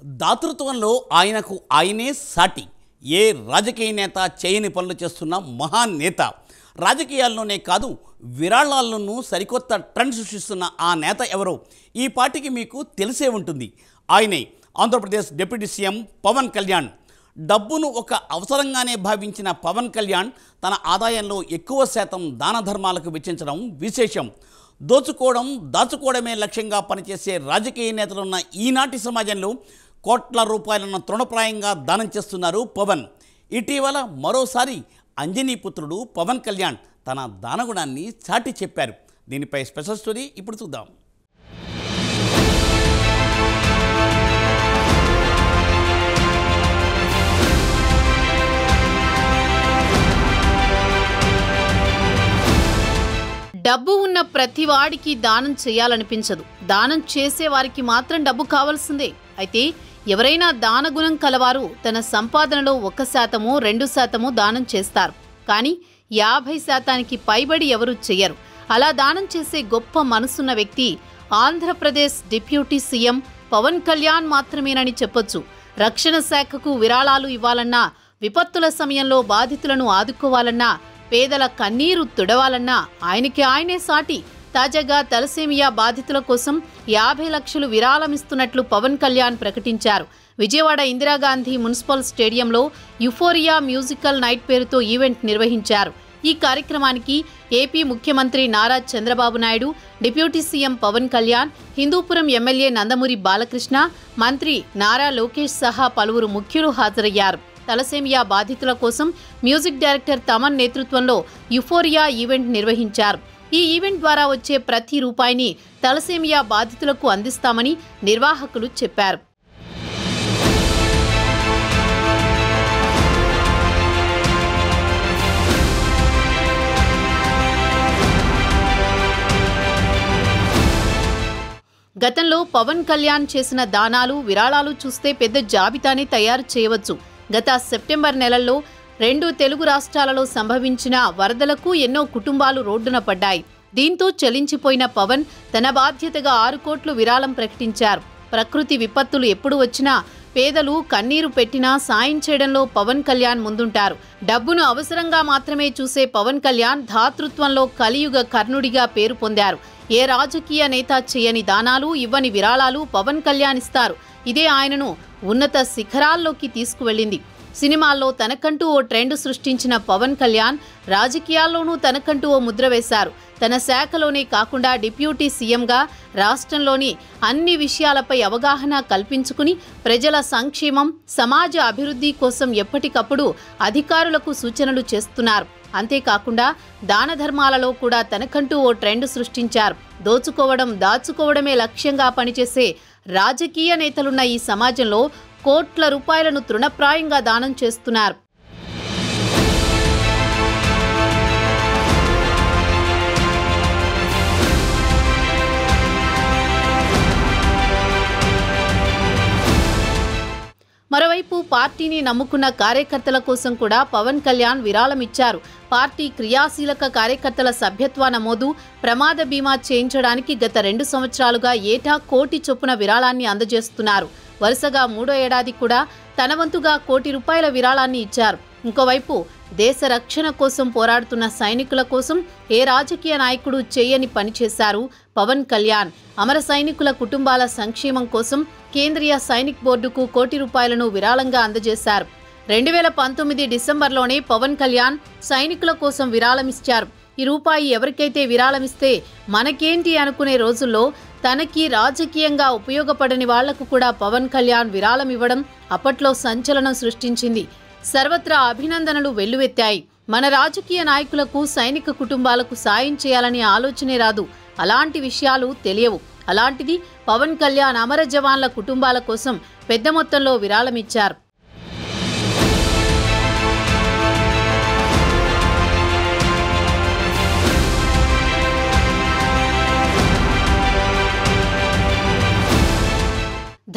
దాతృత్వంలో ఆయనకు ఆయనే సాటి. ఏ రాజకీయ నేత చేయని పనులు చేస్తున్న మహానేత. రాజకీయాల్లోనే కాదు, విరాళాల్లోనూ సరికొత్త ట్రెండ్ సృష్టిస్తున్న ఆ నేత ఎవరో ఈ పార్టీకి మీకు తెలిసే ఉంటుంది. ఆయనే ఆంధ్రప్రదేశ్ డిప్యూటీ సీఎం పవన్ కళ్యాణ్. డబ్బును ఒక అవసరంగానే భావించిన పవన్ కళ్యాణ్ తన ఆదాయంలో ఎక్కువ శాతం దాన ధర్మాలకు వెచ్చించడం విశేషం. దోచుకోవడం దాచుకోవడమే లక్ష్యంగా పనిచేసే రాజకీయ నేతలున్న ఈనాటి సమాజంలో కోట్ల రూపాయలను తృణప్రాయంగా దానం చేస్తున్నారు పవన్. ఇటీవల మరోసారి అంజనీపుత్రుడు పవన్ కళ్యాణ్ తన దానగుణాన్ని చాటి చెప్పారు. దీనిపై స్పెషల్ స్టోరీ ఇప్పుడు చూద్దాం. డబ్బు ఉన్న ప్రతి వాడికి దానం చేయాలనిపించదు. దానం చేసే వారికి మాత్రం డబ్బు కావాల్సిందే. అయితే ఎవరైనా దానగుణం కలవారు తన సంపాదనలో 1%, 2% దానం చేస్తారు. కానీ 50% పైబడి ఎవరూ చెయ్యరు. అలా దానం చేసే గొప్ప మనసున్న వ్యక్తి ఆంధ్రప్రదేశ్ డిప్యూటీ సీఎం పవన్ కళ్యాణ్ మాత్రమేనని చెప్పొచ్చు. రక్షణ శాఖకు విరాళాలు ఇవ్వాలన్నా, విపత్తుల సమయంలో బాధితులను ఆదుకోవాలన్నా, పేదల కన్నీరు తుడవాలన్నా ఆయనకి ఆయనే సాటి. తాజాగా తలసేమియా బాధితుల కోసం 50 లక్షలు విరాళమిస్తున్నట్లు పవన్ కళ్యాణ్ ప్రకటించారు. విజయవాడ ఇందిరాగాంధీ మున్సిపల్ స్టేడియంలో యుఫోరియా మ్యూజికల్ నైట్ పేరుతో ఈవెంట్ నిర్వహించారు. ఈ కార్యక్రమానికి ఏపీ ముఖ్యమంత్రి Nara Chandrababu Naidu, deputy CM Pawan Kalyan, Hindupuram MLA Nandamuri Balakrishna, మంత్రి నారా లోకేష్ సహా పలువురు ముఖ్యులు హాజరయ్యారు. తలసేమియా బాధితుల కోసం మ్యూజిక్ డైరెక్టర్ తమన్ నేతృత్వంలో యుఫోరియా ఈవెంట్ నిర్వహించారు. ఈ ఈవెంట్ ద్వారా వచ్చే ప్రతి రూపాయిని తలసేమియా బాధితులకు అందిస్తామని నిర్వాహకులు చెప్పారు. గతంలో పవన్ కళ్యాణ్ చేసిన దానాలు, విరాళాలు చూస్తే పెద్ద జాబితానే తయారు చేయవచ్చు. గత సెప్టెంబర్ నెలల్లో 2 తెలుగు రాష్ట్రాలలో సంభవించిన వరదలకు ఎన్నో కుటుంబాలు రోడ్డున పడ్డాయి. దీంతో చలించిపోయిన పవన్ తన బాధ్యతగా 6 కోట్లు విరాళం ప్రకటించారు. ప్రకృతి విపత్తులు ఎప్పుడు వచ్చినా, పేదలు కన్నీరు పెట్టినా సాయం చేయడంలో పవన్ కళ్యాణ్ ముందుంటారు. డబ్బును అవసరంగా మాత్రమే చూసే పవన్ కళ్యాణ్ దాతృత్వంలో కలియుగ కర్ణుడిగా పేరు పొందారు. ఏ రాజకీయ నేత చేయని దానాలు, ఇవ్వని విరాళాలు పవన్ కళ్యాణ్ ఇస్తారు. ఇదే ఆయనను ఉన్నత శిఖరాల్లోకి తీసుకువెళ్ళింది. సినిమాల్లో తనకంటూ ఓ ట్రెండ్ సృష్టించిన పవన్ కళ్యాణ్ రాజకీయాల్లోనూ తనకంటూ ఓ ముద్ర వేశారు. తన శాఖలోనే కాకుండా డిప్యూటీ సీఎంగా రాష్ట్రంలోని అన్ని విషయాలపై అవగాహన కల్పించుకుని ప్రజల సంక్షేమం, సమాజ అభివృద్ధి కోసం ఎప్పటికప్పుడు అధికారులకు సూచనలు చేస్తున్నారు. అంతేకాకుండా దాన ధర్మాలలో కూడా తనకంటూ ఓ ట్రెండ్ సృష్టించారు. దోచుకోవడం దాచుకోవడమే లక్ష్యంగా పనిచేసే రాజకీయ నేతలున్న ఈ సమాజంలో కోట్ల రూపాయలను తృణప్రాయంగా దానం చేస్తున్నారు. మరోవైపు పార్టీని నమ్ముకున్న కార్యకర్తల కోసం కూడా పవన్ కళ్యాణ్ విరాళం ఇచ్చారు. పార్టీ క్రియాశీలక కార్యకర్తల సభ్యత్వ నమోదు, ప్రమాద బీమా చేయించడానికి గత 2 సంవత్సరాలుగా ఏటా 1 కోటి చొప్పున విరాళాన్ని అందజేస్తున్నారు. వరుసగా 3వ ఏడాది కూడా తన వంతుగా 1 కోటి రూపాయల విరాళాన్ని ఇచ్చారు. ఇంకోవైపు దేశ రక్షణ కోసం పోరాడుతున్న సైనికుల కోసం ఏ రాజకీయ నాయకుడు చేయని పని చేశారు పవన్ కళ్యాణ్. అమర సైనికుల కుటుంబాల సంక్షేమం కోసం కేంద్రీయ సైనిక్ బోర్డుకు 1 కోటి రూపాయలను విరాళంగా అందజేశారు. 2019 డిసెంబర్లోనే పవన్ కళ్యాణ్ సైనికుల కోసం విరాళమిచ్చారు. ఈ రూపాయి ఎవరికైతే విరాళమిస్తే మనకేంటి అనుకునే రోజుల్లో తనకి రాజకీయంగా ఉపయోగపడని వాళ్లకు కూడా పవన్ కళ్యాణ్ విరాళం ఇవ్వడం అప్పట్లో సంచలనం సృష్టించింది. సర్వత్రా అభినందనలు వెల్లువెత్తాయి. మన రాజకీయ నాయకులకు, సైనిక కుటుంబాలకు సాయం చేయాలనే ఆలోచనే రాదు. అలాంటి విషయాలు తెలియవు. అలాంటిది పవన్ కళ్యాణ్ అమర జవాన్ల కుటుంబాల కోసం పెద్ద మొత్తంలో విరాళమిచ్చారు.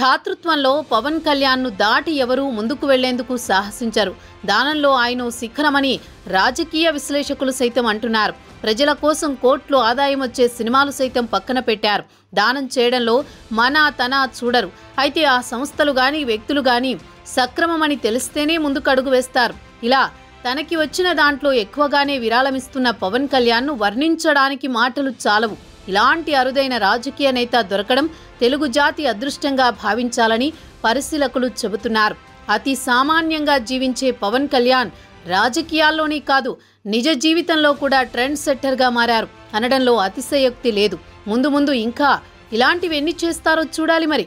దాతృత్వంలో పవన్ కళ్యాణ్ను దాటి ఎవరూ ముందుకు వెళ్లేందుకు సాహసించరు. దానంలో ఆయన శిఖరమని రాజకీయ విశ్లేషకులు సైతం అంటున్నారు. ప్రజల కోసం కోట్లు ఆదాయం వచ్చే సినిమాలు సైతం పక్కన పెట్టారు. దానం చేయడంలో తన చూడరు. అయితే ఆ సంస్థలు గాని వ్యక్తులు గాని సక్రమమని తెలిస్తేనే ముందుకు అడుగు వేస్తారు. ఇలా తనకి వచ్చిన దాంట్లో ఎక్కువగానే విరాళమిస్తున్న పవన్ కళ్యాణ్ను వర్ణించడానికి మాటలు చాలవు. ఇలాంటి అరుదైన రాజకీయ నేత దొరకడం తెలుగు జాతి అదృష్టంగా భావించాలని పరిశీలకులు చెబుతున్నారు. అతి సామాన్యంగా జీవించే పవన్ కళ్యాణ్ రాజకీయాల్లోనే కాదు నిజ జీవితంలో కూడా ట్రెండ్ సెట్టర్గా మారారు అనడంలో అతిశయోక్తి లేదు. ముందు ఇంకా ఇలాంటివి ఎన్ని చేస్తారో చూడాలి మరి.